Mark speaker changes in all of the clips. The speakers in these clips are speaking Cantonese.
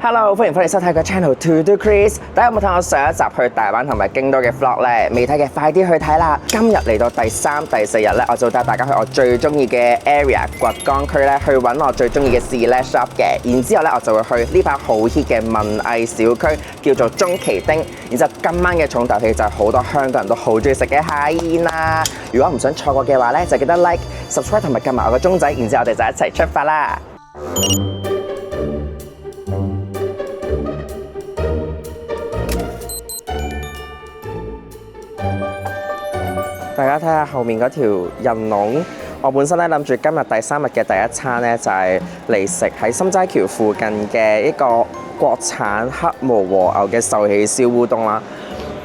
Speaker 1: Hello， 歡迎翻嚟收睇個 channel To Do Chris。大家有冇睇我上一集去大灣同埋京都嘅 vlog 咧？未睇嘅快啲去睇啦！今日嚟到第3、第4日咧，我就帶大家去我最中意嘅 area 掘江區咧，去揾我最中意嘅 select shop 嘅。然之後咧，我就會去呢排好 hit 嘅文藝小區，叫做中旗町。然之後今晚嘅重頭戲就係好多香港人都好中意食嘅蟹宴啦。如果唔想錯過嘅話咧，就記得 like、subscribe 同埋撳埋我個鐘仔。然之後我哋就一齊出發啦！大家睇下後面嗰條人龍，我本身咧諗住今日第3日嘅第一餐咧就係嚟食喺心齋橋附近嘅一個國產黑毛和牛嘅壽喜燒烏冬啦。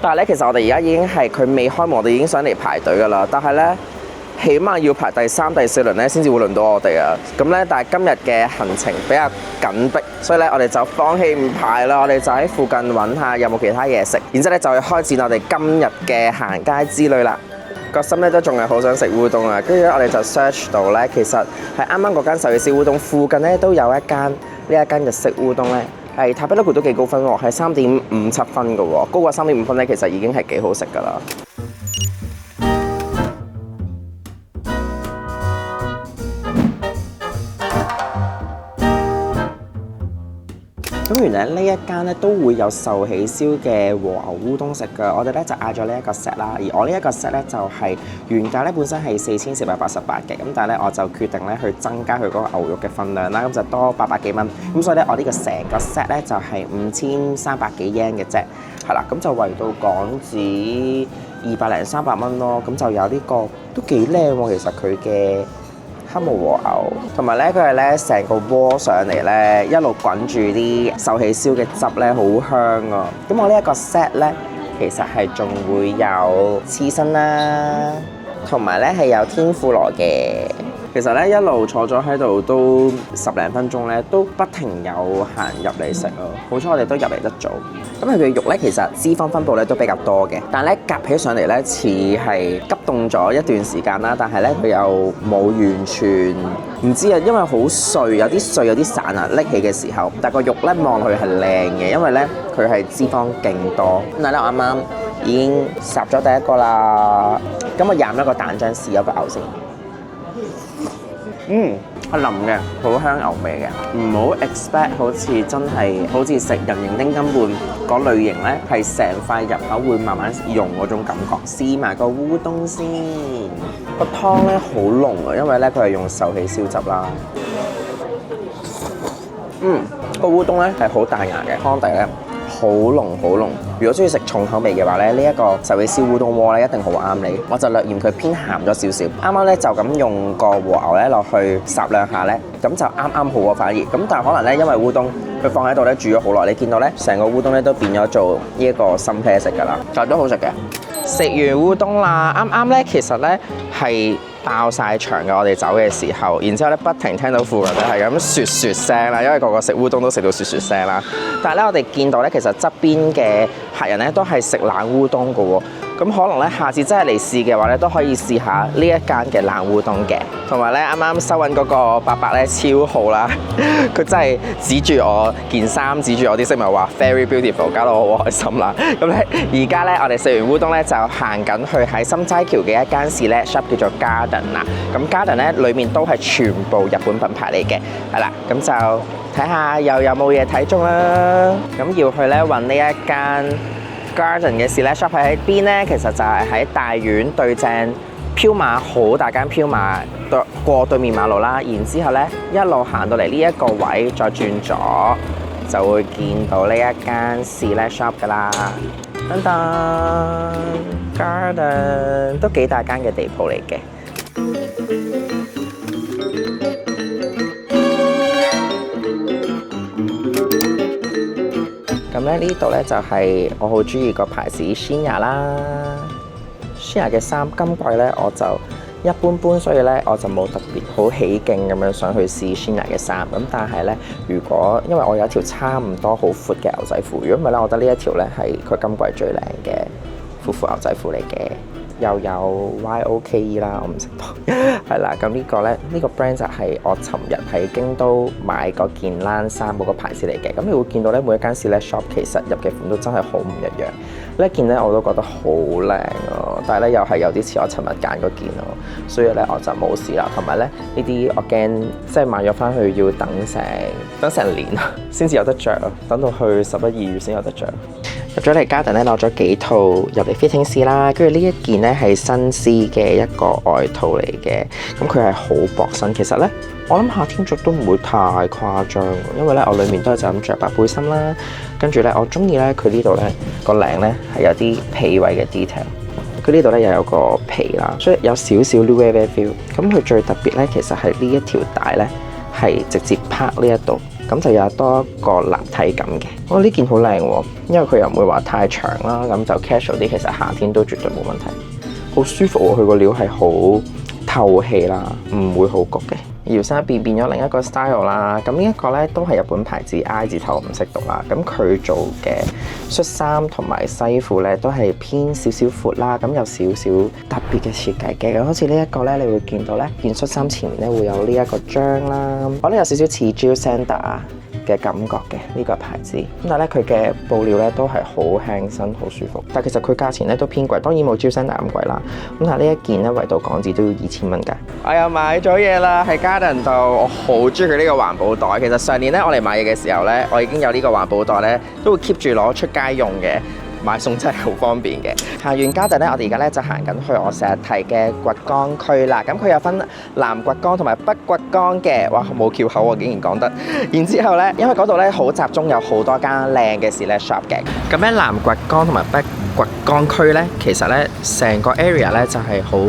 Speaker 1: 但係咧，其實我哋而家已經係佢未開門，我哋已經想嚟排隊㗎啦。但係咧，起碼要排第3、第4輪咧先至會輪到我哋啊。咁咧，但係今日嘅行程比較緊迫，所以咧我哋就放棄唔排啦。我哋就喺附近揾下有冇其他嘢食，然之後咧就去開展我哋今日嘅行街之旅啦。個心咧都仲係好想食烏冬啊！跟住咧，我哋就 search 到咧，其實喺啱啱嗰間壽喜燒烏冬附近咧都有一間日式烏冬咧，係塔比勒庫都幾高分喎，係3.57分嘅喎，高過3.5分咧，其實已經係幾好食㗎啦。咁原來呢一間咧都會有壽喜燒嘅和牛烏冬食㗎，我哋咧就嗌咗呢一個 set 啦，而我呢一個 set 咧就係原價咧本身係4488嘅，咁但係咧我就決定咧去增加佢嗰個牛肉嘅份量啦，咁就多800幾蚊，咁所以咧我呢個成個 set 咧就係5300幾 yen 嘅啫，係啦，咁就圍到港紙200零300蚊咯，咁就有呢個都幾靚喎，其實佢嘅黑毛和牛，同埋咧佢係咧成個鍋上嚟咧，一路滾住啲壽喜燒嘅汁咧，好香啊！咁我呢一個 set 咧，其實係仲會有刺身啦，同埋咧係有天婦羅嘅。其實咧一路坐咗喺度都10零分鐘咧，都不停有行入嚟食咯。好彩我哋都入嚟得早。咁佢嘅肉咧，其實脂肪分布咧都比較多嘅，但係咧夾起上嚟咧似係急凍咗一段時間啦，但係咧佢又冇完全唔知啊，因為好碎，有啲碎有啲散啊，拎起嘅時候，但係個肉咧望落去係靚嘅，因為咧佢係脂肪勁多。咁但係咧我啱啱已經烚咗第一個啦，咁我蘸一個蛋漿試咗個牛先。係腍嘅，好香牛味嘅，唔好 expect 好似真係好似食人形丁金貝嗰類型咧，係成塊入口會慢慢溶嗰種感覺。試埋個烏冬先，個湯咧好濃啊，因為咧佢係用壽喜燒汁啦。個烏冬咧係好彈牙嘅，湯底咧好濃好濃。如果中意食重口味嘅話咧，呢一個壽喜燒烏冬鍋咧一定好啱你。我就略嫌佢偏鹹咗少少。啱啱咧就咁用個和牛咧落去烚兩下咧，咁就啱啱好啊反而。咁但係可能咧因為烏冬佢放喺度咧煮咗好耐，你見到咧成個烏冬咧都變咗做呢一個深啡色㗎啦，但都好食嘅。食完烏冬啦，啱啱咧其實咧係爆晒場嘅，我哋走嘅時候，然之後咧不停聽到附近咧係咁雪聲啦，因為個個食烏冬都食到雪聲啦。但係咧我哋見到咧，其實側邊嘅客人咧都係食冷烏冬嘅喎，咁可能咧下次真係嚟試嘅話咧，都可以試下呢一間嘅冷烏冬嘅。同埋咧啱啱收銀嗰個伯伯咧超好啦，佢真係指住我件衫，指住我啲飾物話 very beautiful， 搞到我好開心啦。咁咧而家咧我哋食完烏冬咧就行緊去喺心齋橋嘅一間select shop叫做 Garden 啦。咁 Garden 咧裏面都係全部日本品牌嚟嘅，係啦，咁就睇下又有冇嘢睇中啦。咁要去咧揾呢一間 Garden 嘅select shop 喺邊咧？其實就係喺大院對正飄馬，好大間飄馬過對面馬路啦。然之後咧一路行到嚟呢一個位，再轉左就會見到呢一間select shop 噶啦。等等 Garden 都幾大間嘅地鋪嚟嘅。咁咧呢度咧就係我好中意個牌子 Shinya 啦。Shinya 嘅衫今季咧我就一般般，所以咧我就冇特別好起勁咁樣想去試 Shinya 嘅衫。咁但係咧，如果因為我有一條差唔多好闊嘅牛仔褲，如果唔係咧，我覺得呢一條咧係佢今季最靚嘅褲牛仔褲嚟嘅。又有 YOKE 啦，我唔識讀係啦。咁呢個咧，呢個 brand 就係我尋日喺京都買嗰件冷衫嗰個牌子嚟嘅。咁你會見到咧，每一間 Select Shop 其實入嘅款都真係好唔一樣。呢一件咧我都覺得好靚啊，但係咧又係有啲似我尋日揀嗰件咯，所以咧我就冇試啦。同埋咧呢啲我驚即係買咗翻去要等成年先至有得着啊，等到去11、2月先有得着。入咗嚟 Garden 咧攞咗幾套入嚟 fitting 試啦，跟住呢一件咧係新絲嘅一個外套嚟嘅，咁佢係好薄身。其實咧我諗夏天着都唔會太誇張，因為咧我裡面都係就咁着白背心啦，跟住咧我中意咧佢呢度咧個領咧係有啲皮位嘅 detail， 佢呢度咧又有個皮啦，所以有少少 Louis Vuitton feel。咁佢最特別咧其實係呢一條帶咧係直接拍呢一度。咁就有多一個立體感嘅。呢件好靚喎，因為佢又唔會話太長啦，咁就 casual 啲，其實夏天都絕對冇問題。好舒服喎，佢個料係好透氣啦，唔會好焗嘅。搖身一變咗另一個 style 啦，咁呢一個咧都係日本牌子 I 字頭唔識讀啦，咁佢做嘅恤衫同埋西褲咧都係偏少少闊啦，咁有少少特別嘅設計嘅，好似呢一個咧，你會見到咧件恤衫前面咧會有呢一個章啦，我覺得有少少似 Jil Sander嘅感覺嘅呢個牌子，咁但係咧佢嘅布料咧都係好輕身好舒服，但係其實佢價錢咧都偏貴，當然冇 Jil Sander咁貴啦，咁但係呢一件咧圍到港紙都要2000蚊㗎。我又買咗嘢啦，喺 Garden 度，我好中意佢呢個環保袋。其實上年咧我嚟買嘢嘅時候咧，我已經有呢個環保袋咧，都會 keep 住攞出街用嘅。買餸真係好方便嘅。行完Garden咧，我哋而家咧就行緊去我成日提嘅掘江區啦。咁佢有分南掘江同埋北掘江嘅，哇冇翹口喎，竟然講得。然之後咧，因為嗰度咧好集中，有好多間靚嘅 Select Shop 嘅。咁咧南掘江同埋北掘江區咧，其實咧成個 area 咧就係好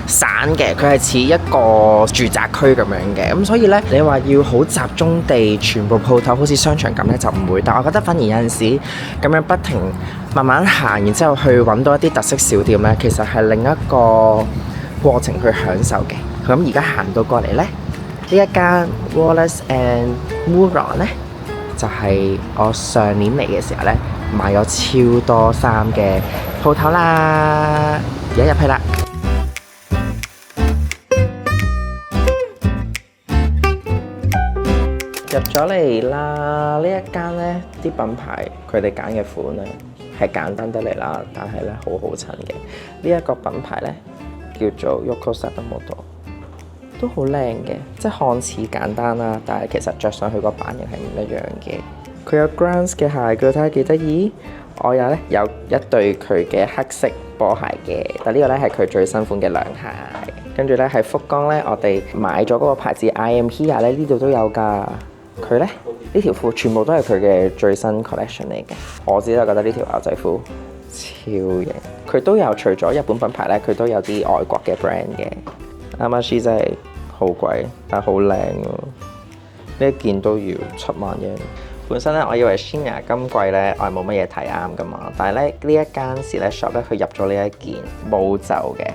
Speaker 1: 散嘅，佢係似一個住宅區咁樣嘅。咁所以咧，你話要好集中地全部鋪頭好似商場咁咧就唔會，但我覺得反而有陣時咁樣不停慢慢行，然之後去揾到一啲特色小店咧，其實係另一個過程去享受嘅。咁而家行到過嚟咧，呢一間 Wallace and Huron 咧，就係我上年嚟嘅時候咧買咗超多衫嘅鋪頭啦。而家入去啦。入咗嚟啦！呢一間咧啲品牌佢哋揀嘅款咧係簡單得嚟啦，但係咧好好襯嘅。呢一個品牌咧叫做 Yoko Sadamoto， 都好靚嘅，即係看似簡單啦，但係其實着上去個版型係唔一樣嘅。佢有 Grounds 嘅鞋腳，睇下幾得意。我有一對佢嘅黑色波鞋嘅，但呢個咧係佢最新款嘅涼鞋。跟住咧係福岡咧，我哋買咗嗰個牌子 I Am Here 咧，呢度都有㗎。佢咧呢條褲全部都係佢嘅最新 collection 嚟嘅，我自己就覺得呢條牛仔褲超型。佢都有除咗日本品牌咧，佢都有啲外國嘅 brand 嘅。Amashi 真係好貴，但係好靚喎。呢一件都要7萬日圓。本身咧，我以為 Shinya 今季咧我係冇乜嘢睇啱㗎嘛，但係咧呢一間 Select Shop 咧，佢入咗呢一件冇袖嘅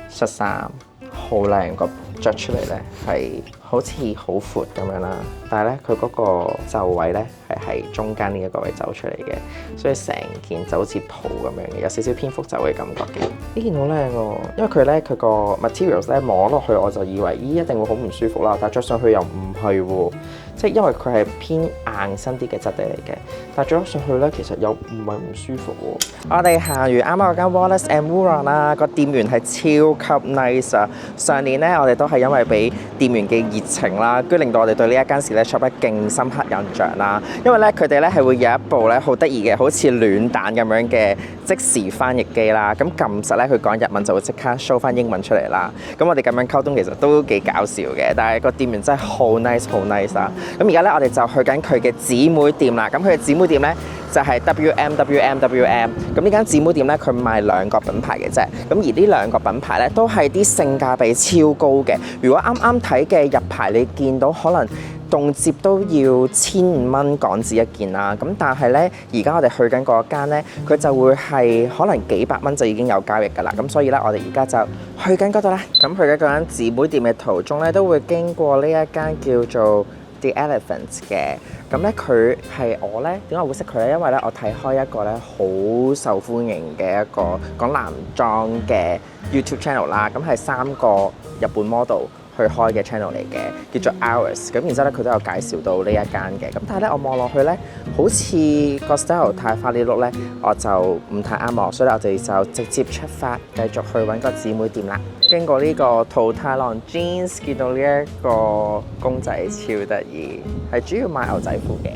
Speaker 1: 恤衫，好靚，個着出嚟咧係好似好闊咁樣啦，但係咧佢嗰個袖位咧係喺中間呢一個位走出嚟嘅，所以成件就好似袍咁樣嘅，有少少蝙蝠袖嘅感覺嘅。呢件好靚喎，因為佢咧佢個 materials 咧摸落去我就以為一定會好唔舒服啦，但係着上去又唔係喎，即係因為佢係偏硬身啲嘅質地嚟嘅，但係着上去咧其實又唔係唔舒服喎。我哋行完啱啱嗰間 Wallace and Huron 啦，個店員係超級 nice 啊！上年咧我哋都係因為俾店員嘅熱情啦，跟住令到我哋對呢一間 Select Shop 咧勁深刻印象啦。因為咧佢哋咧係會有一部咧好得意嘅，好似暖蛋咁樣嘅即時翻譯機啦。咁撳實咧佢講日文就會即刻 show 翻英文出嚟啦。咁我哋咁樣溝通其實都幾搞笑嘅，但係個店員真係好 nice 好 nice 啊！咁而家咧我哋就去緊佢嘅姊妹店啦。咁佢嘅姊妹店咧就係 WM。咁呢間姊妹店咧佢賣2個品牌嘅啫。咁而呢2個品牌咧都係啲性價比超高嘅。如果啱啱睇嘅入牌，你見到可能動輒都要1500蚊港紙一件啦。咁但係咧，而家我哋去緊嗰間咧，佢就會係可能幾百蚊就已經有交易㗎啦。咁所以咧，我哋而家就去緊嗰度啦。咁去緊嗰間姊妹店嘅途中咧，都會經過呢一間叫做 The Elephant 嘅。咁咧佢係我咧點解我會識佢咧？因為咧我睇開一個咧好受歡迎嘅一個講男裝嘅 YouTube channel 啦。咁係3個日本 model去開嘅 channel 嚟嘅，叫做 Hours。咁然之後咧佢都有介紹到呢一間嘅。咁但係咧我望落去咧，好似個 style 太花呢碌咧，我就唔太啱我，所以我哋就直接出發，繼續去揾個姊妹店啦。經過呢個桃太郎 Jeans， 見到呢一個公仔超得意，係主要賣牛仔褲嘅。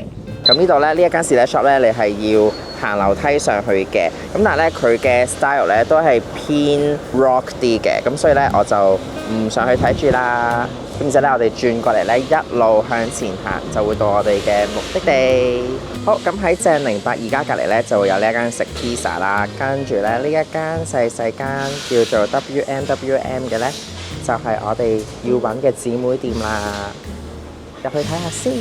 Speaker 1: 咁呢度咧呢一間 Select Shop 咧，你係要行樓梯上去嘅。咁但係咧佢嘅 style 咧都係偏 rock 啲嘅，咁所以咧我就唔上去睇住啦。咁之後咧我哋轉過嚟咧，一路向前行就會到我哋嘅目的地。好，咁喺正082家隔離咧就會有呢一間食 pizza 啦，跟住咧呢一間細間叫做 WMWM 嘅咧，就係我哋要揾嘅姊妹店啦。入去睇下先。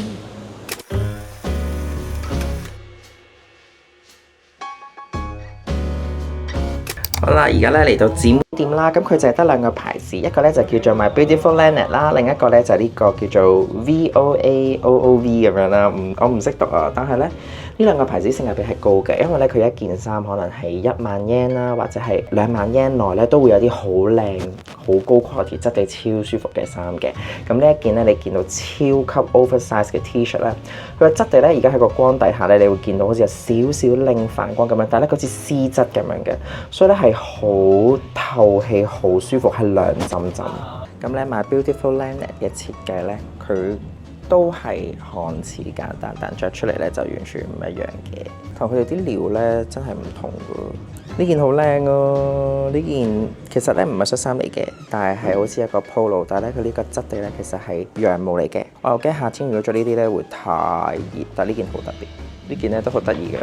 Speaker 1: 好啦，而家咧嚟到姊妹店啦，咁佢就係得2個牌子，一個咧就叫做 My Beautiful Lanet 啦，另一個咧就係呢個叫做 VOAOOV 咁樣啦。我唔識讀啊，但係咧呢2個牌子性價比係高嘅，因為咧佢一件衫可能係1萬 yen 啦，或者係2萬 yen 內咧都會有啲好靚、好高 quality、質地超舒服嘅衫嘅。咁呢一件咧，你見到超級 oversize 嘅 T-shirt 咧，佢嘅質地咧而家喺個光底下咧，你會見到好似有少少令反光咁樣，但係咧好似絲質咁樣嘅，所以咧係好透氣、好舒服，係涼浸浸。咁咧My Beautiful Lanet 嘅設計咧，佢都係看似簡單，但着出嚟咧就完全唔一樣嘅。同佢哋啲料咧真係唔同㗎。呢件好靚啊！呢件其實咧唔係恤衫嚟嘅，但係好似一個 polo， 但係咧佢呢個質地咧其實係羊毛嚟嘅。我又驚夏天如果着呢啲咧會太熱，但係呢件好特別。呢件咧都好得意㗎，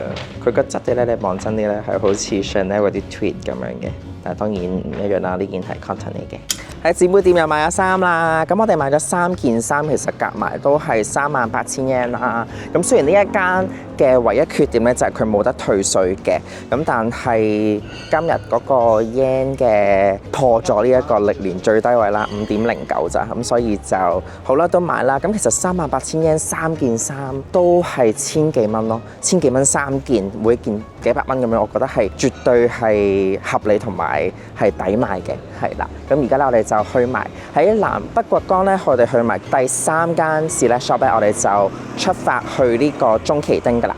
Speaker 1: 佢個質地咧你望真啲咧係好似 Chanel 嗰啲 tweed 咁樣嘅，但係當然唔一樣啦。呢件係 cotton 嚟嘅。喺姊妹店又買咗衫啦，咁我哋買咗3件衫，其實夾埋都係38,000 yen 啦。咁雖然呢一間嘅唯一缺點咧就係佢冇得退稅嘅，咁但係今日嗰個 yen 嘅破咗呢一個歷年最低位啦，5.09咋，咁所以就好啦，都買啦。咁其實38,000 yen 3件衫都係千幾蚊咯，1000幾蚊3件，每件幾百蚊咁樣，我覺得係絕對係合理同埋係抵買嘅，係啦。咁而家咧我哋就去埋喺南北角江咧，我哋去埋第3間 Select Shop 咧，我哋就出發去呢個中崎町噶啦。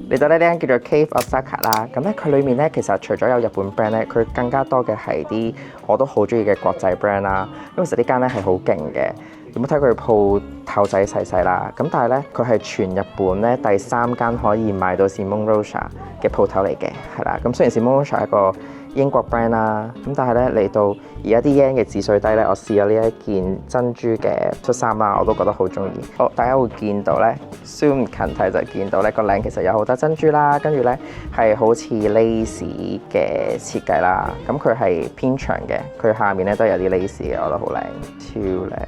Speaker 1: 嚟到呢間叫做 Cave Osaka 啦，咁咧佢裏面咧其實除咗有日本 brand 咧，佢更加多嘅係啲我都好中意嘅國際 brand 啦。咁其實呢間咧係好勁嘅。有冇睇佢鋪頭仔細細啦？咁但係咧，佢係全日本咧第3間可以買到 Simone Rocha 嘅鋪頭嚟嘅，係啦。咁雖然 Simone Rocha 係一個英國 brand 啦，咁但係咧嚟到而家啲 yen 嘅指數低咧，我試咗呢一件珍珠嘅恤衫啦，我都覺得好中意。好，大家會見到咧 zoom 近睇就見到咧個領其實有好多珍珠啦，跟住咧係好似 lace 嘅設計啦。咁佢係偏長嘅，佢下面咧都有啲 lace 嘅，我覺得好靚，超靚。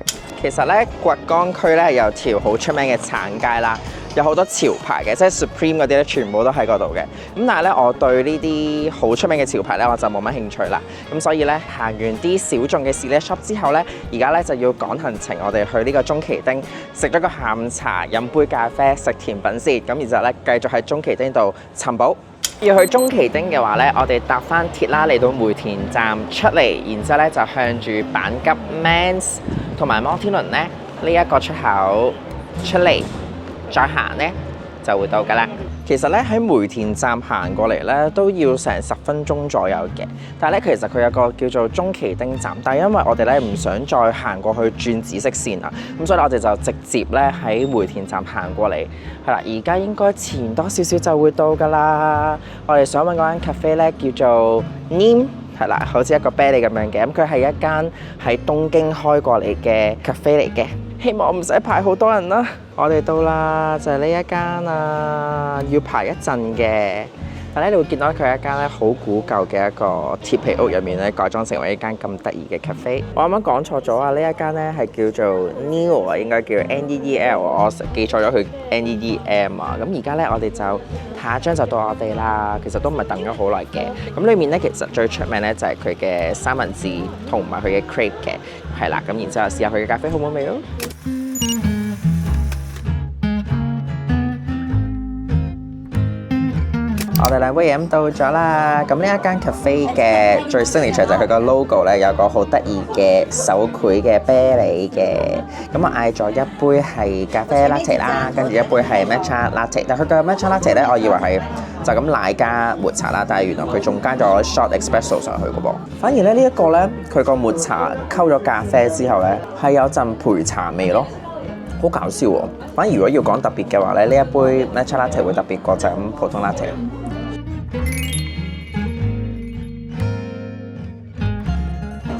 Speaker 1: 其實咧，掘江區咧有條好出名嘅橙街啦，有好多潮牌嘅，即係 Supreme 嗰啲咧，全部都喺嗰度嘅。咁但係咧，我對呢啲好出名嘅潮牌咧，我就冇乜興趣啦。咁所以咧，行完啲小眾嘅 Select Shop 之後咧，而家咧就要趕行程，我哋去呢個中崎町食咗個下午茶，飲杯咖啡，食甜品先。咁然之後咧，繼續喺中崎町度尋寶。要去中崎町嘅話咧，我哋搭翻鐵啦嚟到梅田站出嚟，然之後咧就向住阪急 Mans 同埋摩天輪咧呢一個出口出嚟，再行咧就會到㗎啦。其實咧喺梅田站行過嚟咧都要成10分鐘左右嘅，但係咧其實佢有個叫做中崎町站，但係因為我哋咧唔想再行過去轉紫色線啊，咁所以我哋就直接咧喺梅田站行過嚟，係啦，而家應該前多少少就會到㗎啦。我哋想揾嗰間 cafe 咧叫做 NIM， 係啦，好似一個啤梨咁樣嘅，咁佢係一間喺東京開過嚟嘅 cafe 嚟嘅。希望唔使排好多人啦。我哋到啦，就係呢一間啊，要排一陣嘅。但係咧，你會見到佢係一間咧好古舊嘅一個鐵皮屋入面咧，改裝成為一間咁得意嘅 cafe。我啱啱講錯咗啊！呢一間咧係叫做 Neel 啊，應該叫 N-E-E-L， 我記錯咗佢 N-E-E-M 啊。咁而家咧，我哋就下一張就到我哋啦。其實都唔係等咗好耐嘅。咁裏面咧，其實最出名咧就係佢嘅三文治同埋佢嘅 crepe 嘅，係啦。咁然之後試下佢嘅咖啡好唔好味咯。我哋兩杯嘢飲到咗啦，咁呢一間 cafe 嘅最 signature 就係佢個 logo 咧，有個好得意嘅手繪嘅啤梨嘅。咁我嗌咗一杯係咖啡 latte 啦，跟住一杯係 matcha latte。但佢嘅 matcha latte 咧，我以為係就咁奶加抹茶啦，但係原來佢仲加咗 shot espresso 上去嘅噃。反而咧呢一個咧，佢個抹茶溝咗咖啡之後咧，係有陣焙茶味咯。好搞笑喎！反而如果要講特別嘅話咧，呢一杯 matcha latte 會特別過就咁普通 latte。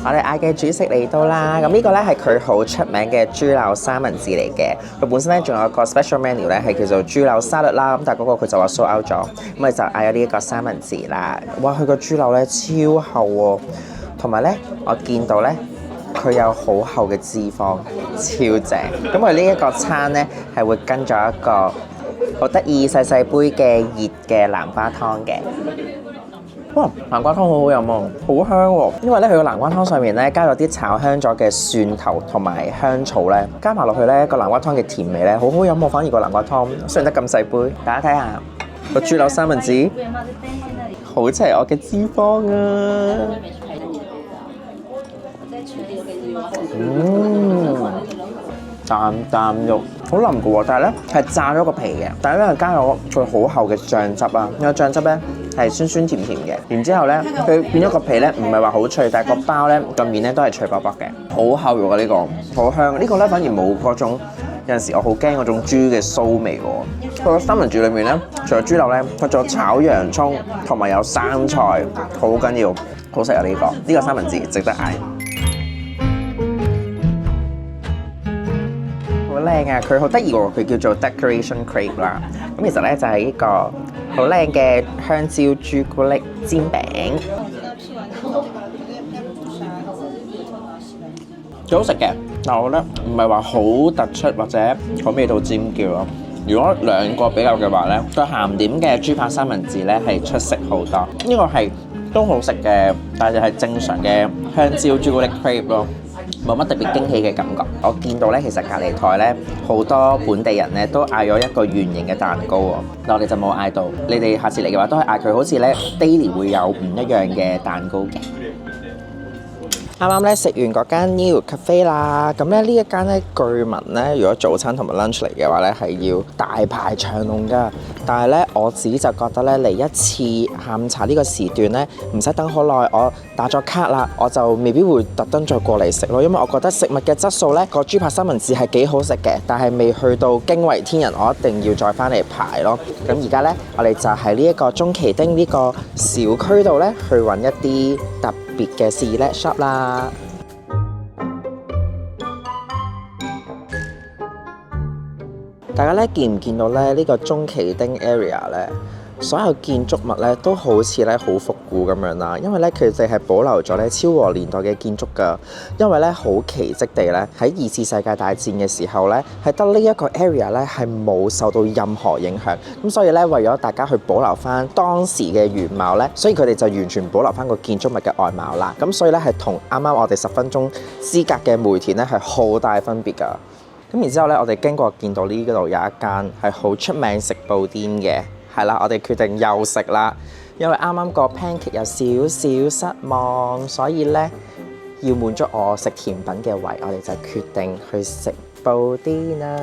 Speaker 1: 我哋嗌嘅主食嚟到啦，咁呢個咧係佢好出名嘅豬柳三文治嚟嘅。佢本身咧仲有個 special menu 咧係叫做豬柳沙律啦，咁但係嗰個佢就話 sold out 咗，咁我就嗌咗呢一個三文治啦。哇！佢個豬柳咧超厚喎，同埋咧我見到咧佢有好厚嘅脂肪，超正。咁佢呢一個餐咧係會跟咗一個好得意細細杯嘅熱嘅南瓜湯嘅。哇！南瓜湯好好飲喎，好香喎！因為咧佢個南瓜湯上面咧加咗啲炒香咗嘅蒜頭同埋香草咧，加埋落去咧個南瓜湯嘅甜味咧好好飲喎。反而個南瓜湯雖然得咁細杯，大家睇下個豬柳三文治，好齊我嘅脂肪啊！啖啖肉好腍嘅喎，但係咧係炸咗個皮嘅，但係咧係加咗佢好厚嘅醬汁啊！呢個醬汁咧係酸酸甜甜嘅，然之後咧佢變咗個皮咧唔係話好脆，但係個包咧個面咧都係脆卜卜嘅，好厚肉啊！呢個好香，呢個咧反而冇嗰種有陣時我好驚嗰種豬嘅騷味喎。佢個三文治裏面咧，除咗豬柳咧，佢仲有炒洋葱同埋有生菜，好緊要，好食啊！呢個三文治值得嗌。好靚啊！佢好得意喎，佢叫做 decoration crepe 啦。咁其實咧就係呢個好靚嘅香蕉朱古力煎餅，幾好食嘅。但係我覺得唔係話好突出或者好味道尖叫咯。如果兩個比較嘅話咧，個鹹點嘅豬扒三文治咧係出色好多。呢個係都好食嘅，但係正常嘅香蕉朱古力 crepe 咯。冇乜特別驚喜嘅感覺。我見到咧，其實隔離台咧好多本地人咧都嗌咗一個圓形嘅蛋糕喎，但我哋就冇嗌到。你哋下次嚟嘅話，都係嗌佢好似咧 daily 會有唔一樣嘅蛋糕嘅。啱啱咧食完嗰間 Neel Cafe 啦，咁咧呢一間咧據聞咧，如果早餐同埋 lunch 嚟嘅話咧係要大排長龍㗎。但係咧我自己就覺得咧嚟一次下午茶呢個時段咧唔使等好耐，我打咗卡啦，我就未必會特登再過嚟食咯，因為我覺得食物嘅質素咧個豬扒三文治係幾好食嘅，但係未去到驚為天人，我一定要再翻嚟排咯。咁而家咧我哋就喺呢一個中旗丁呢個小區度咧去揾一啲特別嘅 select shop 啦。大家咧見唔見到咧呢個中旗丁 area 咧？所有建築物咧都好似咧好復古咁樣啦，因為咧佢哋係保留咗咧昭和年代嘅建築㗎。因為咧好奇蹟地咧喺二次世界大戰嘅時候咧係得呢一個 area 咧係冇受到任何影響，咁所以咧為咗大家去保留翻當時嘅原貌咧，所以佢哋就完全保留翻個建築物嘅外貌啦。咁所以咧係同啱啱我哋10分鐘之隔嘅梅田咧係好大分別㗎。咁然之後咧，我哋經過見到呢度有一間係好出名食布甸嘅，係啦，我哋決定又食啦，因為啱啱個 pancake 有少少失望，所以咧要滿足我食甜品嘅胃，我哋就決定去食布甸啦。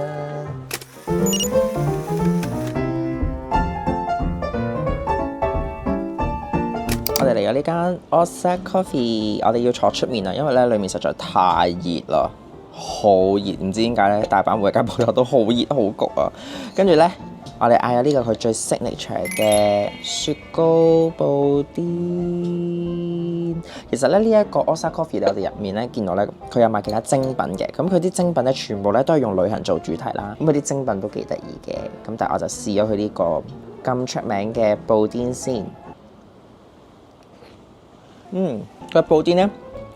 Speaker 1: 我哋嚟咗呢間 Osa Coffee， 我哋要坐出面啦，因為咧裡面實在太熱啦。好熱，唔知點解咧，大阪每間鋪頭都好熱好焗啊！跟住咧，我哋嗌咗呢個佢最 signature 嘅雪糕布甸。其實咧呢一個 Osa Coffee 我哋入面咧見到咧，佢有賣其他精品嘅。咁佢啲精品咧全部咧都係用旅行做主題啦。咁佢啲精品都幾得意嘅。咁但係我就試咗佢呢個咁出名嘅布甸先。個布甸咧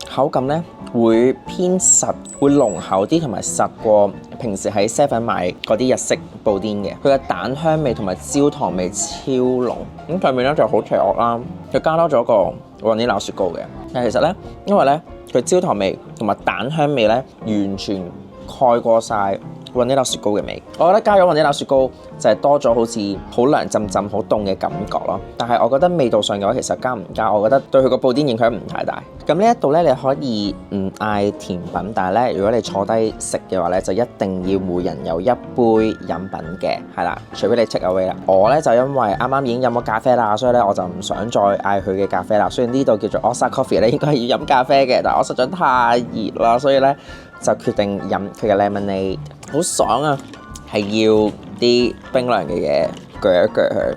Speaker 1: 口感咧會偏實，會濃厚啲同埋實過平時喺 7 買嗰啲日式布甸嘅。佢嘅蛋香味同埋焦糖味超濃。咁上面咧就好邪惡啦，佢加多咗個雲尼拿雪糕嘅。但其實咧，因為咧佢焦糖味同埋蛋香味咧完全蓋過晒雲尼拿雪糕嘅味，我覺得加咗雲尼拿雪糕就係多咗好似好涼浸浸、好凍嘅感覺咯。但係我覺得味道上嘅話，其實加唔加，我覺得對佢個布甸影響唔太大。咁呢一度咧，你可以唔嗌甜品，但係咧，如果你坐低食嘅話咧，就一定要每人有一杯飲品嘅，係啦，除非你 take away 啦。我咧就因為啱啱已經飲咗咖啡啦，所以咧我就唔想再嗌佢嘅咖啡啦。雖然呢度叫做 Osa Coffee 咧，應該係要飲咖啡嘅，但係我實在太熱啦，所以咧就決定飲佢嘅 lemonade。好爽啊！係要啲冰涼嘅嘢鋸一鋸佢。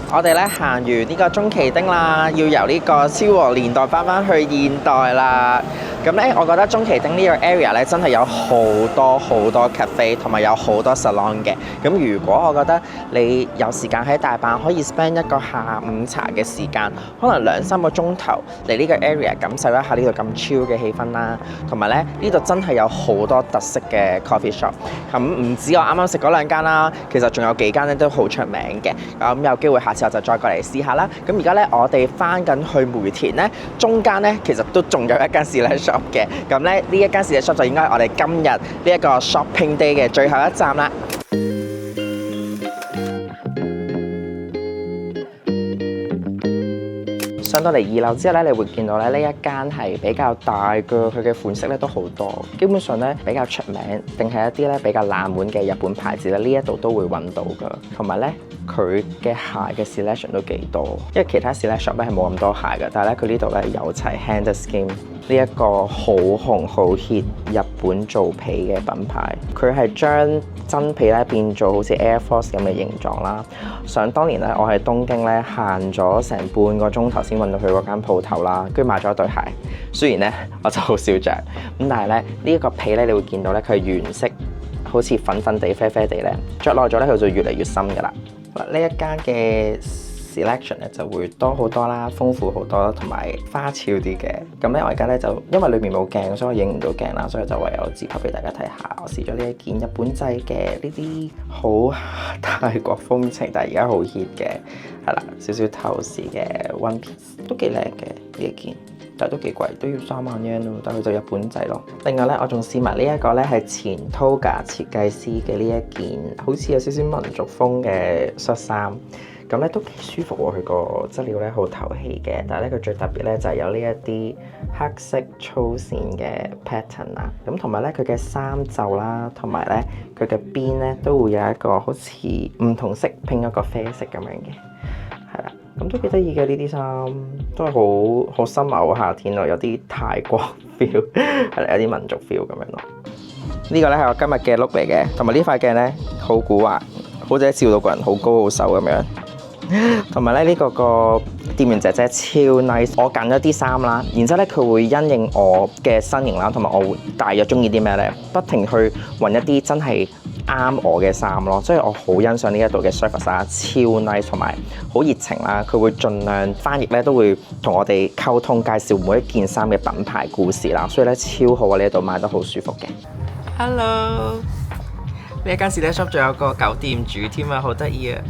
Speaker 1: 我哋咧行完呢個中崎町啦，要由呢個昭和年代翻去現代啦。咁咧，我覺得中崎町呢個 area 咧真係有好多 cafe 同埋有好多 salon 嘅。咁如果我覺得你有時間喺大阪，可以 spend 一個下午茶嘅時間，可能2-3個鐘頭嚟呢個 area 感受一下呢度咁 chill 嘅氣氛啦。同埋咧，呢度真係有好多特色嘅 coffee shop。咁唔止我啱啱食嗰2間啦，其實仲有幾間咧都好出名嘅。咁有機會下次我就再過嚟試下啦。咁而家咧，我哋翻緊去梅田咧，中間咧其實都仲有一間試shop嘅，咁咧呢一間試shop就應該係我哋今日呢一個 shopping day 嘅最後一站啦。上到嚟2樓之後咧，你會見到咧呢一間係比較大嘅，佢嘅款式咧都好多。基本上咧比較出名，定係一啲咧比較冷門嘅日本牌子咧，呢一度都會揾到㗎。同埋咧，佢嘅鞋嘅 selection 都幾多，因為其他 selection 咧係冇咁多鞋嘅，但係咧佢呢度咧有齊 Hand Skin 呢一個好紅好 hit 日本做皮嘅品牌。佢係將真皮咧變做好似 Air Force 咁嘅形狀啦。想當年咧，我喺東京咧行咗成半個鐘頭先揾到佢嗰間鋪頭啦，跟住買咗一對鞋。雖然咧我就好少着，咁但係咧呢一個皮咧，你會見到咧佢係原色，好似粉粉地、啡啡地咧，着耐咗咧佢就越嚟越深噶啦。呢一間嘅 selection 咧就會多好多啦，豐富好多，同埋花俏啲嘅。咁咧我而家咧就因為裏面冇鏡，所以我影唔到鏡啦，所以就唯有自拍俾大家睇下。我試咗呢一件日本製嘅呢啲好泰國風情，但係而家好 hit 嘅，係啦，少少透視嘅 one piece 都幾靚嘅呢一件，但係都幾貴，都要3萬yen咯。但係佢就日本製咯。另外咧，我仲試埋呢一個咧係前 Toga 設計師嘅呢一件，好似有少少民族風嘅恤衫。咁咧都幾舒服喎，佢個質料咧好透氣嘅，但係咧佢最特別咧就係有呢一啲黑色粗線嘅 pattern 啦，咁同埋咧佢嘅衫袖啦，同埋咧佢嘅邊咧都會有一個好似唔同色拼一個啡色咁樣嘅，係啦，咁都幾得意嘅呢啲衫，都係好深厚夏天咯，有啲泰國 feel， 係啦，有啲民族 feel 咁樣咯。呢個咧係我今日嘅 look 嚟嘅，同埋呢塊鏡咧好古惑，好似照到個人好高好瘦咁樣。同埋咧呢個店員姐姐超 nice， 我揀咗啲衫啦，然之後咧佢會因應我嘅身形啦，同埋我會大約中意啲咩咧，不停去揾一啲真係啱我嘅衫咯，所以我好欣賞呢一度嘅 service 啦，超 nice 同埋好熱情啦，佢會盡量翻譯咧都會同我哋溝通介紹每一件衫嘅品牌故事啦，所以咧超好啊，呢一度買得好舒服嘅。Hello， 呢一間士多 shop 仲有個狗店主添啊，好得意啊！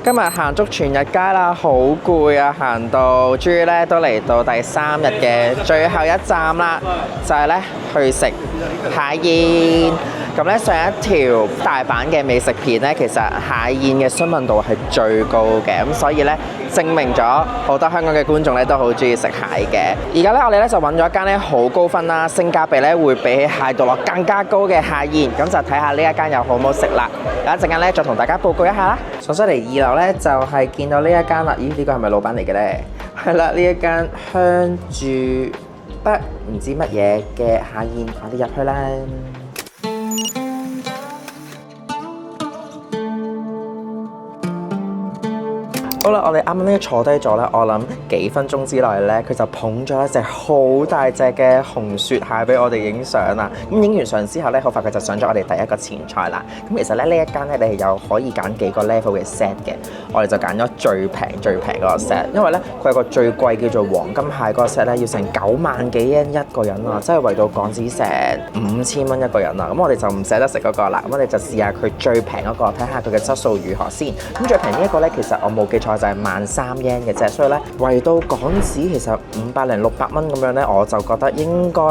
Speaker 1: 今日行足全日街啦，好攰啊！行到終於咧都嚟到第3日嘅最後一站啦，就係咧去食蟹宴。咁咧上一條大阪嘅美食片咧，其實蟹宴嘅詢問度係最高嘅，咁所以咧證明咗好多香港嘅觀眾咧都好中意食蟹嘅。而家咧我哋咧就揾咗一間咧好高分啦，性價比咧會比起蟹道樂更加高嘅蟹宴，咁就睇下呢一間又好唔好食啦。有一陣間咧再同大家報告一下啦。上咗嚟2樓咧就係見到呢一間啦，咦呢個係咪老闆嚟嘅咧？係啦，呢一間香住北唔知乜嘢嘅蟹宴，我哋入去啦。好啦，我哋啱啱咧坐低咗咧，我諗幾分鐘之內咧，佢就捧咗一隻好大隻嘅紅雪蟹俾我哋影相啦。咁影完相之後咧，好快佢就上咗我哋第一個前菜啦。咁其實咧呢一間咧，你係有可以揀幾個 level 嘅 set 嘅，我哋就揀咗最平嗰個 set，因為咧佢有個最貴叫做黃金蟹嗰個 set 咧，要成9萬幾yen一個人啊，即係為到港紙成5000蚊一個人啊。咁我哋就唔捨得食嗰個啦，咁我哋就試下佢最平嗰個，睇下佢嘅質素如何先。咁最平呢一個咧，其實我冇記錯就係13,000 yen嘅啫，所以咧為到港紙其實500零600蚊咁樣咧，我就覺得應該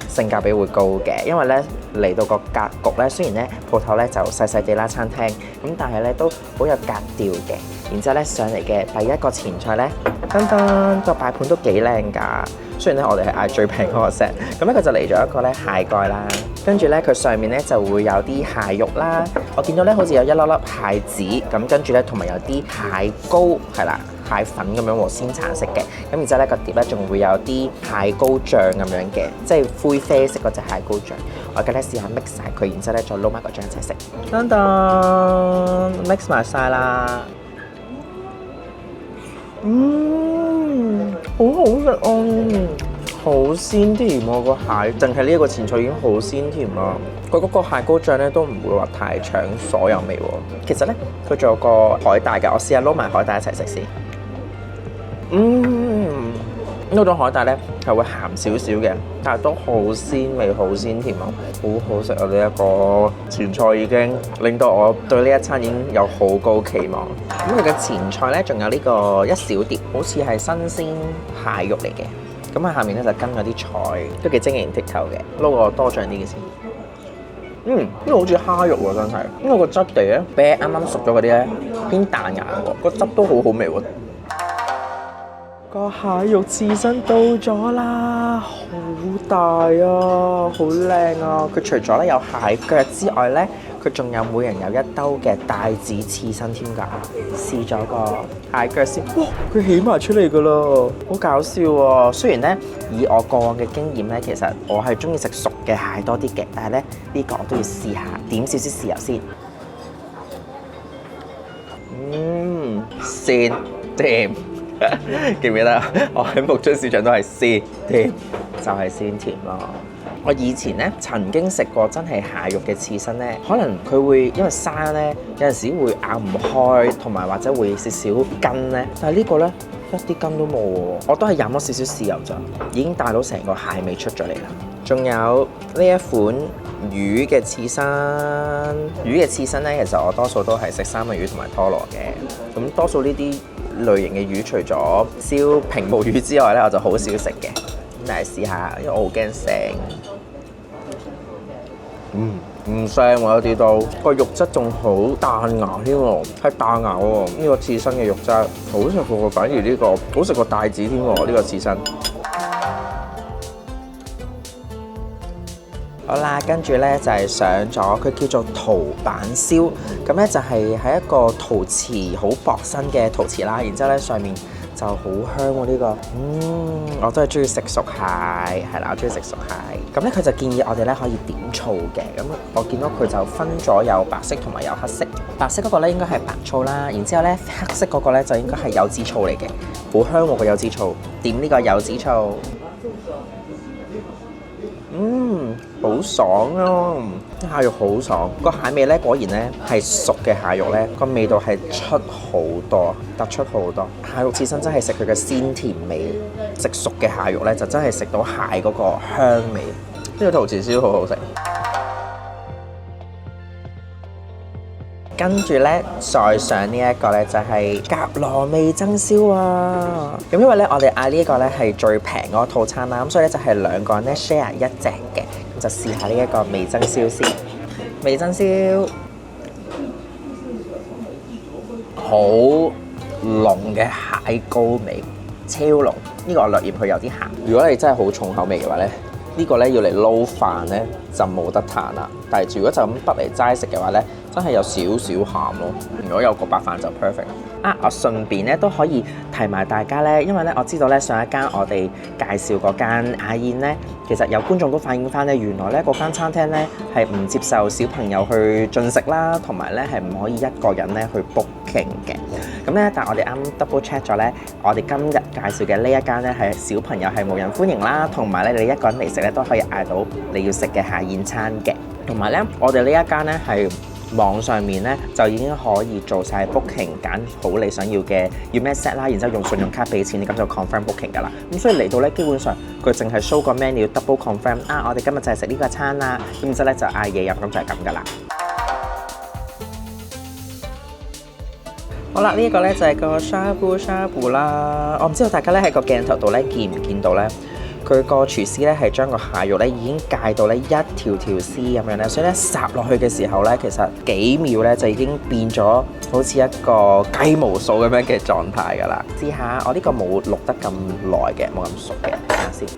Speaker 1: 性價比會高嘅，因為咧嚟到個格局咧，雖然咧鋪頭咧就細細地啦餐廳，咁但係咧都好有格調嘅。然之後咧上嚟嘅第一個前菜咧，噔噔個擺盤都幾靚㗎。雖然咧我哋係嗌最平嗰個 set，咁咧佢就嚟咗一個咧蟹蓋啦，跟住咧佢上面咧就會有啲蟹肉啦，我見到咧好似有一粒粒蟹籽，咁跟住咧同埋有啲蟹膏係啦。蟹粉咁樣和鮮橙色嘅，咁然之後咧個碟咧仲會有啲蟹膏醬咁樣嘅，即係灰啡色嗰隻蟹膏醬。我而家咧試下 mix 晒佢，然之後咧再撈埋個醬一齊食。噔噔 mix 埋晒啦，好好食啊！好鮮甜喎個蟹，淨係呢一個前菜已經好鮮甜啦。佢嗰個蟹膏醬咧都唔會話太搶所有味喎。其實咧佢仲有個海帶嘅，我試下撈埋海帶一齊食先。嗰種海帶咧係會鹹少少嘅，但係都好鮮味、好鮮甜啊，好好食啊！呢一個前菜已經令到我對呢一餐已經有好高期望。咁佢嘅前菜咧仲有呢個一小碟，好似係新鮮蟹肉嚟嘅。咁喺下面咧就跟嗰啲菜，都幾晶瑩剔透嘅。撈個多醬啲嘅先。呢個好似蝦肉喎，真係。因為個質地咧比啱啱熟咗嗰啲咧偏彈牙喎，個汁都好好味喎。個蟹肉刺身到咗啦，好大啊，好靚啊！佢除咗咧有蟹腳之外咧，佢仲有每人有一兜嘅帶子刺身添㗎。試咗個蟹腳先，哇！佢起埋出嚟㗎啦，好搞笑喎！雖然咧以我過往嘅經驗咧，其實我係中意食熟嘅蟹多啲嘅，但係咧呢個我都要試下，點少少豉油先。鮮甜。記唔記得？我喺木津市場都係鮮甜，就係鮮甜咯。我以前咧曾經食過真係蟹肉嘅刺身咧，可能佢會因為生咧有陣時會咬唔開，同埋或者會少少筋咧。但係呢個咧一啲筋都冇喎，我都係飲咗少少豉油咋，已經帶到成個蟹味出咗嚟啦。仲有呢一款魚嘅刺身，魚嘅刺身咧，其實我多數都係食三文魚同埋拖羅嘅。咁多數呢啲類型嘅魚，除咗燒平毛魚之外咧，我就好少食嘅。咁但係試下，因為我好驚腥。唔腥喎，一啲都個肉質仲好彈牙添喎，係彈牙喎。呢個刺身嘅肉質好食過，反而呢個好食過帶子添喎。呢個刺身。好啦，跟住咧就係上咗佢叫做陶板燒，咁咧就係喺一個陶瓷好薄身嘅陶瓷啦，然之後咧上面就好香喎呢個，我都係中意食熟蟹，係啦，我中意食熟蟹。咁咧佢就建議我哋咧可以點醋嘅，咁我見到佢就分咗有白色同埋有黑色，白色嗰個咧應該係白醋啦，然之後咧黑色嗰個咧就應該係柚子醋嚟嘅，好香喎個柚子醋，點呢個柚子醋。好爽啊！啲蟹肉好爽，個蟹味咧果然咧係熟嘅蟹肉咧，個味道係出好多，突出好多。蟹肉刺身真係食佢嘅鮮甜味，食熟嘅蟹肉咧就真係食到蟹嗰個香味。呢個陶瓷燒好好食。跟住咧，再上呢一個咧就係甲羅味噌燒啊！咁因為咧我哋嗌呢一個咧係最平嗰個套餐啦，咁所以咧就係兩個人咧 share 一隻嘅，咁就試下呢一個味噌燒先。味噌燒好濃嘅蟹膏味，超濃。呢個我略嫌佢有啲鹹。如果你真係好重口味嘅話咧，呢個咧要嚟撈飯咧就冇得彈啦。但係如果就咁得嚟齋食嘅話咧，真係有少少鹹咯。如果有個白飯就 perfect 啊！我順便咧都可以提埋大家咧，因為咧我知道咧上一間我哋介紹嗰間雅宴咧，其實有觀眾都反映翻咧，原來咧嗰間餐廳咧係唔接受小朋友去進食啦，同埋咧係唔可以一個人咧去 booking 嘅。咁咧，但係我哋啱 double check 咗咧，我哋今日介紹嘅呢一間咧係小朋友係無人歡迎啦，同埋咧你一個人嚟食咧都可以嗌到你要食嘅下宴餐嘅。同埋咧，我哋呢一間咧係網上面咧就已經可以做晒 booking， 揀好你想要嘅要咩 set 啦，然之後用信用卡俾錢，你咁就 confirm booking 㗎啦。咁所以嚟到咧，基本上佢淨係 show 個 menu double confirm 啊，我哋今日就係食呢個餐啦，咁然之後咧就嗌嘢飲，咁就係咁㗎啦。好啦，呢一個咧就係個 shabu shabu 啦。我唔知道大家咧喺個鏡頭度咧見唔見到咧？佢個廚師咧係將個蟹肉咧已經戒到咧一條條絲咁樣咧，所以咧烚落去嘅時候咧，其實幾秒咧就已經變咗好似一個雞毛掃咁樣嘅狀態㗎啦。試下我呢個冇淥得咁耐嘅，冇咁熟嘅，睇下先。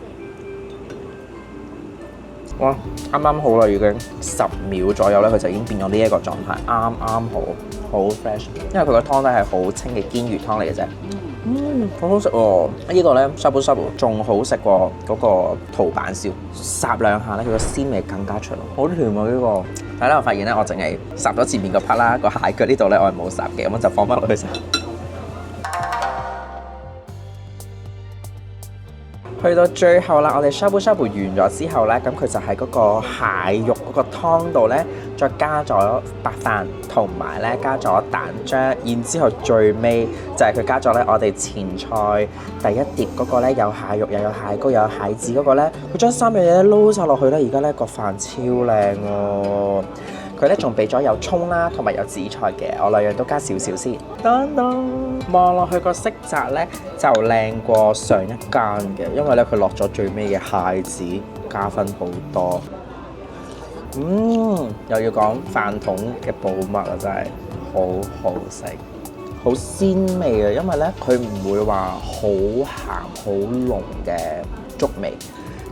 Speaker 1: 哇，啱啱好啦，已經10秒左右咧，佢就已經變咗呢一個狀態，啱啱好，好 fresh。因為佢個湯咧係好清嘅堅魚湯嚟嘅啫。好好食喎！呢個咧 shabu shabu 仲好食過嗰個陶板燒，烚兩下咧，佢個鮮味更加出，好甜啊呢個！但係咧，我發現咧，我淨係烚咗前面個 part 啦，個蟹腳呢度咧我係冇烚嘅，咁就放翻落去食。去到最後啦，我哋 shabu shabu 完咗之後咧，咁佢就係嗰個蟹肉嗰個湯度咧，再加咗白飯同埋咧加咗蛋漿，然之後最尾就係佢加咗咧我哋前菜第一碟嗰個咧有蟹肉又有蟹膏又有蟹子嗰個咧，佢將3樣嘢咧撈晒落去咧，而家咧個飯超靚喎！佢咧仲俾咗有葱啦，同埋有紫菜嘅，我兩樣都加少少先。當當望落去個色澤咧就靚過上一間嘅，因為咧佢落咗最尾嘅蟹子，加分好多。又要講飯桶嘅寶物啊，真係好好食，好鮮味啊！因為咧佢唔會話好鹹好濃嘅粥味。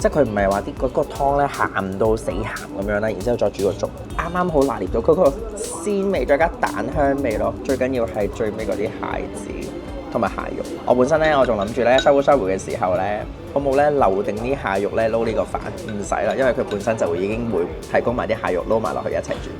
Speaker 1: 即係佢唔係話啲嗰個湯咧鹹到死鹹咁樣啦，然之後再煮個粥，啱啱好拿捏到嗰個鮮味，再加蛋香味咯。最緊要係最尾嗰啲蟹子同埋蟹肉。我本身咧我仲諗住咧 shabu shabu 嘅時候咧，好冇咧留定啲蟹肉咧撈呢個飯，唔使啦，因為佢本身就已經會提供埋啲蟹肉撈埋落去一齊煮。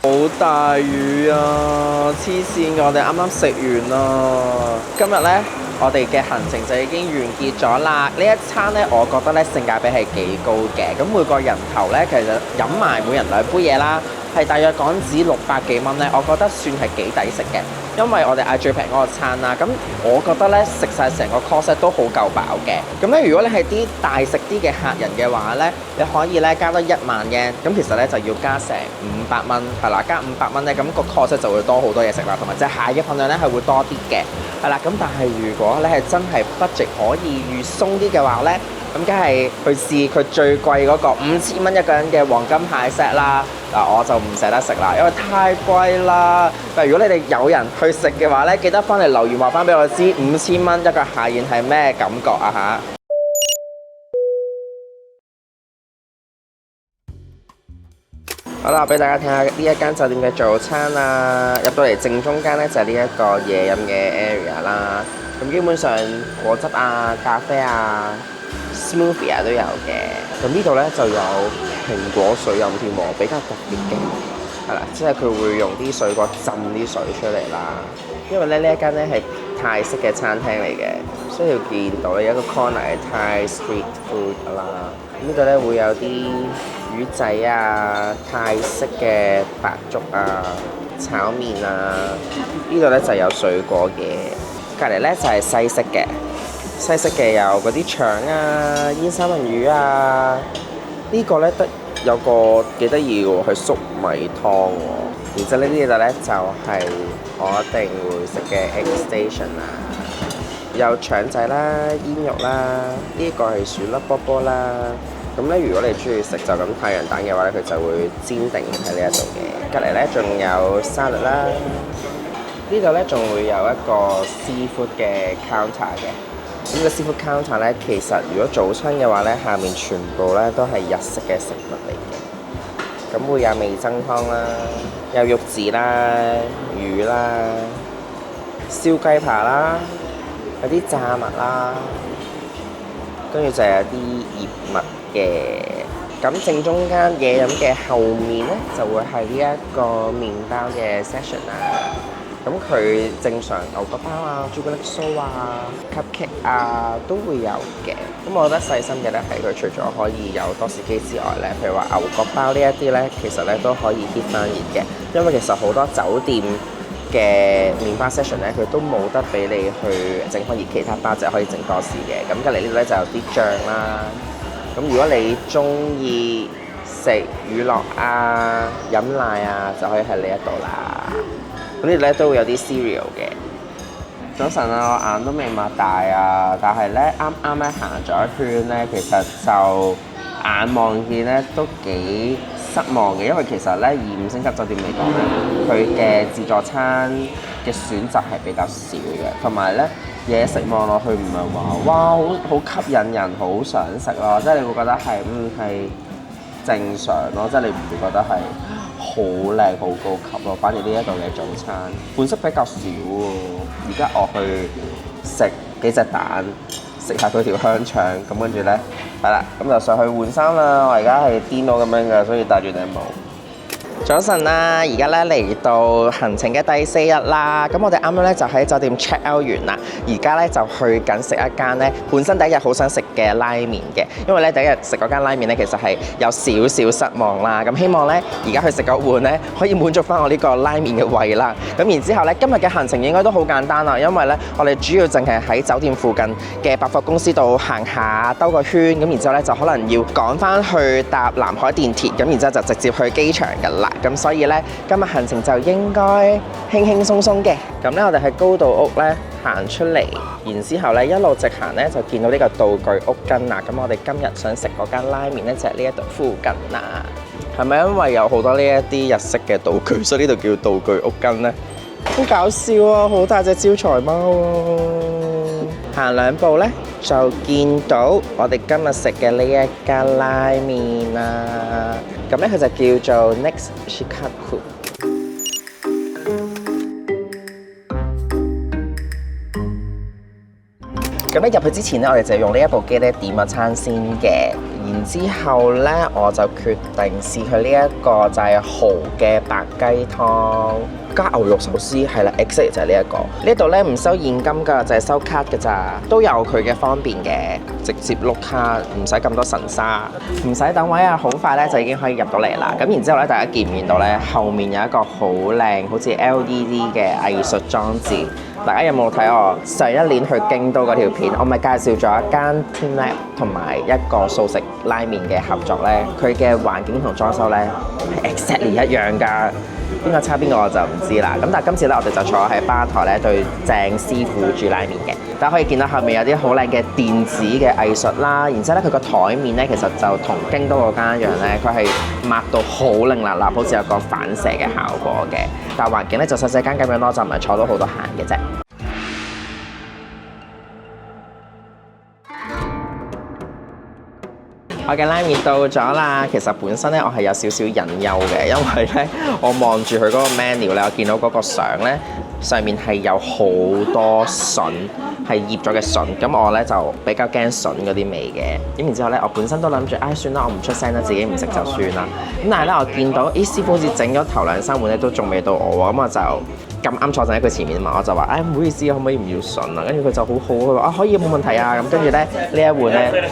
Speaker 1: 好大雨啊！黐線，我哋啱啱食完啦。今日咧，我哋嘅行程就已經完結咗啦。呢一餐咧，我覺得咧性價比係幾高嘅。咁每個人頭咧，其實飲埋每人2杯嘢啦，係大約港紙600幾蚊咧，我覺得算係幾抵食嘅。因為我哋嗌最平嗰個餐啦，咁我覺得咧食晒成個 course 都好夠飽嘅。咁咧如果你係啲大食啲嘅客人嘅話咧，你可以咧加多1萬yen，咁其實咧就要加成500蚊，係啦，加500蚊咧，咁個 course 就會多好多嘢食啦，同埋隻蟹嘅份量咧係會多啲嘅，係啦。咁但係如果你係真係 budget可以預鬆啲嘅話咧，咁梗係去試佢最貴嗰個5000蚊一個人嘅黃金蟹 set 啦。嗱，我就唔捨得食啦，因為太貴啦。但係如果你哋有人去食嘅話咧，記得翻嚟留言話翻俾我知，5000蚊一個蟹宴係咩感覺啊嚇！好啦，俾大家睇下呢一間酒店嘅早餐啦。入到嚟正中間咧就係呢一個嘢飲嘅 area 啦。咁基本上果汁啊、咖啡啊、smoothie 啊都有嘅。咁呢度咧就有蘋果水飲添喎，比較特別嘅，係啦，即係佢會用啲水果浸啲水出嚟啦。因為咧呢一間咧係泰式嘅餐廳嚟嘅，所以要見到咧有一個 corner 係泰 street food 啦。呢度咧會有啲魚仔啊、泰式嘅白粥啊、炒麵啊。呢度咧就有水果嘅，隔離咧就係西式嘅。西式嘅有嗰啲腸啊、煙三文魚啊，呢個咧得有個幾得意喎，係粟米湯喎。然之後呢度咧就係我一定會食嘅 egg station 啊，有腸仔啦、煙肉啦，呢個係薯粒波波啦。咁咧如果你中意食就咁太陽蛋嘅話咧，佢就會煎定喺呢一度嘅。隔離咧仲有沙律啦，呢度咧仲會有一個 seafood 嘅 counter 嘅。呢個 seafood counter 咧，其實如果早餐嘅話咧，下面全部咧都係日式嘅食物嚟嘅。咁會有味噌湯啦，有肉子啦、魚啦、燒雞扒啦，有啲炸物啦，跟住就有啲葉物嘅。咁正中間嘢飲嘅後面咧，就會係呢一個麵包嘅 section 啦。咁佢正常牛角包啊、朱古力酥啊、cupcake 啊都會有嘅。咁我覺得細心嘅咧係佢除咗可以有多士機之外咧，譬如話牛角包呢一啲咧，其實咧都可以 heat 翻熱嘅。因為其實好多酒店嘅麵包 section 咧，佢都冇得俾你去整翻熱其他包，就可以整多士嘅。咁隔離呢度咧就有啲醬啦。咁如果你中意食乳酪啊、飲奶啊，就可以喺呢一度啦。咁呢度咧都會有啲 cereal 嘅。早晨啊，我眼都未擘大啊，但係咧啱啱咧行咗一圈咧，其實就眼望見咧都幾失望嘅，因為其實咧以5星級酒店嚟講咧，佢嘅自助餐嘅選擇係比較少嘅，同埋咧嘢食望落去唔係話哇好吸引人，好想食咯，即係你會覺得係正常咯，即係你唔會覺得係好靚好高級咯。反而呢一度嘅早餐款式比較少喎。而家我去食幾隻蛋，食下佢條香腸，咁跟住咧係啦，咁就上去換衫啦。我而家係癲到咁樣㗎，所以戴住頂帽。早晨啦，而家咧嚟到行程嘅第4日啦。咁我哋啱啱咧就喺酒店 check out 完啦，而家咧就去緊食一間咧本身第一日好想食嘅拉麵嘅，因為咧第一日食嗰間拉麵咧其實係有少少失望啦。咁希望咧而家去食嗰碗咧可以滿足翻我呢個拉麵嘅胃啦。咁然之後咧今日嘅行程應該都好簡單啦，因為咧我哋主要淨係喺酒店附近嘅百貨公司度行下兜個圈，咁然之後咧就可能要趕翻去搭南海電鐵，咁然之後就直接去機場㗎啦。咁所以咧，今日行程就應該輕輕鬆鬆嘅。咁咧，我哋喺高島屋咧行出嚟，然之後咧一路直行咧就見到呢個道具屋根啦。咁我哋今日想食嗰間拉麵咧就係呢一度附近啦。係咪因為有好多呢一啲日式嘅道具，所以呢度叫道具屋根咧？好搞笑啊！好大隻招財貓啊！行2步咧就見到我哋今日食嘅呢一間拉麵啦。咁咧佢就叫做 Next Shikaku。咁咧入去之前咧，我哋就用呢一部機咧點咗餐先嘅。然之後咧，我就決定試佢呢一個就係蠔嘅白雞湯加牛肉壽司，係啦 ，exactly 就係呢一個。呢度咧唔收現金㗎，就係收卡㗎咋，都有佢嘅方便嘅，直接碌卡，唔使咁多神沙，唔使等位啊，好快咧就已經可以入到嚟啦。咁然之後咧，大家見唔見到咧？後面有一個好靚，好似 LED 嘅藝術裝置。大家有冇睇我上一年去京都嗰條片？我咪介紹咗一間 teamLab 同埋一個素食拉麵嘅合作咧，佢嘅環境同裝修咧係 exactly 一樣㗎。邊個差邊個我就唔知啦。咁但係今次咧，我哋就坐喺吧台咧對鄭師傅煮拉麵嘅。大家可以見到後面有啲好靚嘅電子嘅藝術啦。然之後咧，佢個台面咧其實就同京都嗰間一樣咧，佢係抹到好靚立立，好似有個反射嘅效果嘅。但係環境咧就細細間咁樣咯，就唔係坐到好多閒嘅啫。我嘅拉麵到咗啦，其實本身咧我係有少少隱憂嘅，因為咧我望住佢嗰個 menu 咧，我見到嗰個相咧上面係有好多筍，係醃咗嘅筍，咁我咧就比較驚筍嗰啲味嘅。咁然之後咧，我本身都諗住，算啦，我唔出聲啦，自己唔食就算啦。咁但係咧，我見到師傅好似整咗頭2、3碗咧，都仲未到我喎，咁我就咁啱坐陣喺佢前面嘛，我就話，唔好意思，可唔可以唔要筍啊？跟住佢就好好，佢話可以冇問題啊。咁跟住咧呢一碗咧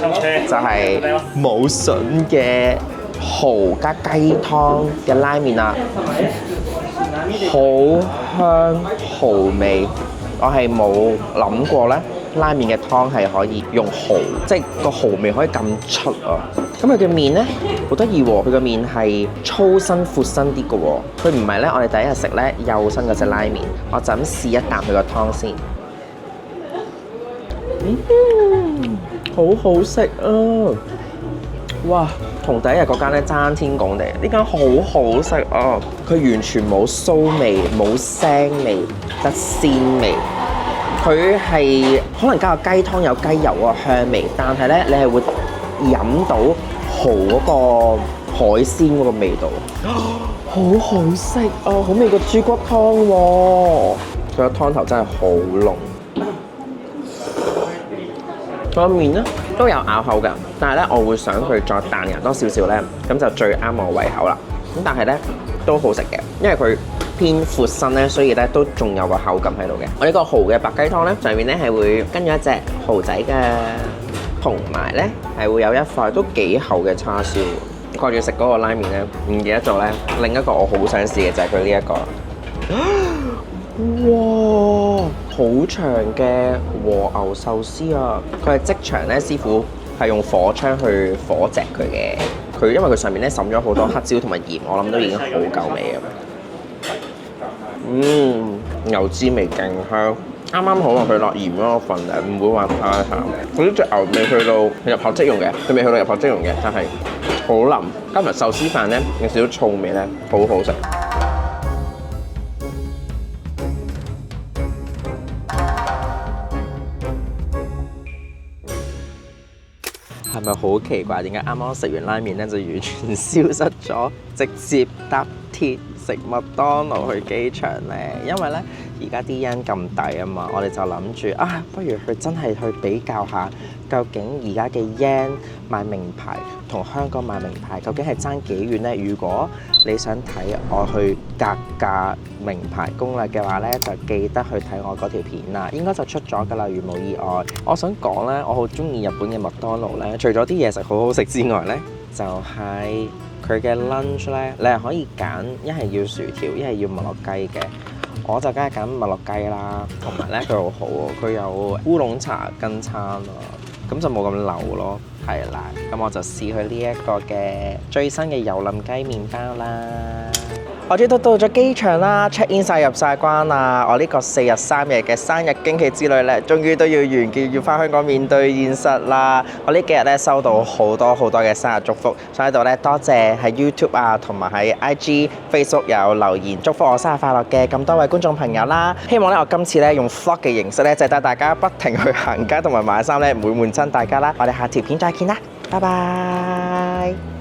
Speaker 1: 就係冇筍嘅蠔加雞湯嘅拉麵啊，好香蠔味。我係冇諗過咧，拉麵嘅湯係可以用蠔，即係個蠔味可以咁出啊！咁佢嘅麵咧好得意喎，佢個麵係粗身闊身啲嘅喎，佢唔係咧我哋第一日食咧幼身嗰隻拉麵，我就咁試一啖佢個湯先。好好食啊！哇，同第一日嗰間咧爭天共地，呢間好好食啊！佢完全冇騷味，冇腥味，得鮮味。佢係可能加個雞湯有雞油嗰個香味，但係咧你係會飲到蠔嗰個海鮮嗰個味道，好好食啊！好味過豬骨湯喎，佢個湯頭真係好濃。個麵咧都有咬口㗎，但係咧我會想佢再彈牙多少少咧，咁就最啱我胃口啦。咁但係咧都好食嘅，因為佢偏闊身咧，所以咧都仲有個口感喺度嘅。我呢個蠔嘅白雞湯咧，上面咧係會跟咗一隻蠔仔嘅，同埋咧係會有一塊都幾厚嘅叉燒。掛住食嗰個拉麵咧，唔記得咗咧，另一個我好想試嘅就係佢呢一個。哇！好長嘅和牛壽司啊！佢係即場咧，師傅係用火槍去火炙佢嘅。佢因為佢上面咧滲咗好多黑椒同埋鹽，我諗都已經好夠味咁。牛脂味勁香，啱啱好啊！佢落鹽嗰個份量唔會話太鹹。佢呢隻牛未去到入口即溶嘅，佢未去到入口即溶嘅，但係好腍。加埋壽司飯咧有少少醋味咧，好好食。係咪好奇怪？點解啱啱食完拉麵咧就完全消失咗，直接搭鐵食麥當勞去機場咧？因為咧而家啲 yen 咁抵啊嘛，我哋就諗住啊，不如去真係去比較下，究竟而家嘅 yen 買名牌同香港買名牌究竟係爭幾遠咧？如果你想睇我去格價名牌攻略嘅話咧，就記得去睇我嗰條片啦，應該就出咗㗎啦，如冇意外。我想講咧，我好中意日本嘅麥當勞咧，除咗啲嘢食好好食之外咧，就係佢嘅 lunch 咧，你係可以揀一係要薯條，一係要麥樂雞嘅。我就梗係揀麥樂雞啦，同埋咧佢好好喎，佢有烏龍茶跟餐喎，咁就冇咁流咯，係啦。咁我就試佢呢一個嘅最新嘅油淋雞麵包啦。我終於都到咗機場啦 ，check in 晒入晒關啦。我呢個4日3夜嘅生日驚喜之旅咧，終於都要完結，要翻香港面對現實啦。我呢幾日咧收到好多嘅生日祝福，所以喺度咧多謝喺 YouTube 啊同埋喺 IG、Facebook 有留言祝福我生日快樂嘅咁多位觀眾朋友啦。希望咧我今次咧用 Vlog 嘅形式咧，就帶大家不停去行街同埋買衫咧，唔會悶親大家啦。我哋下條片再見啦，拜拜。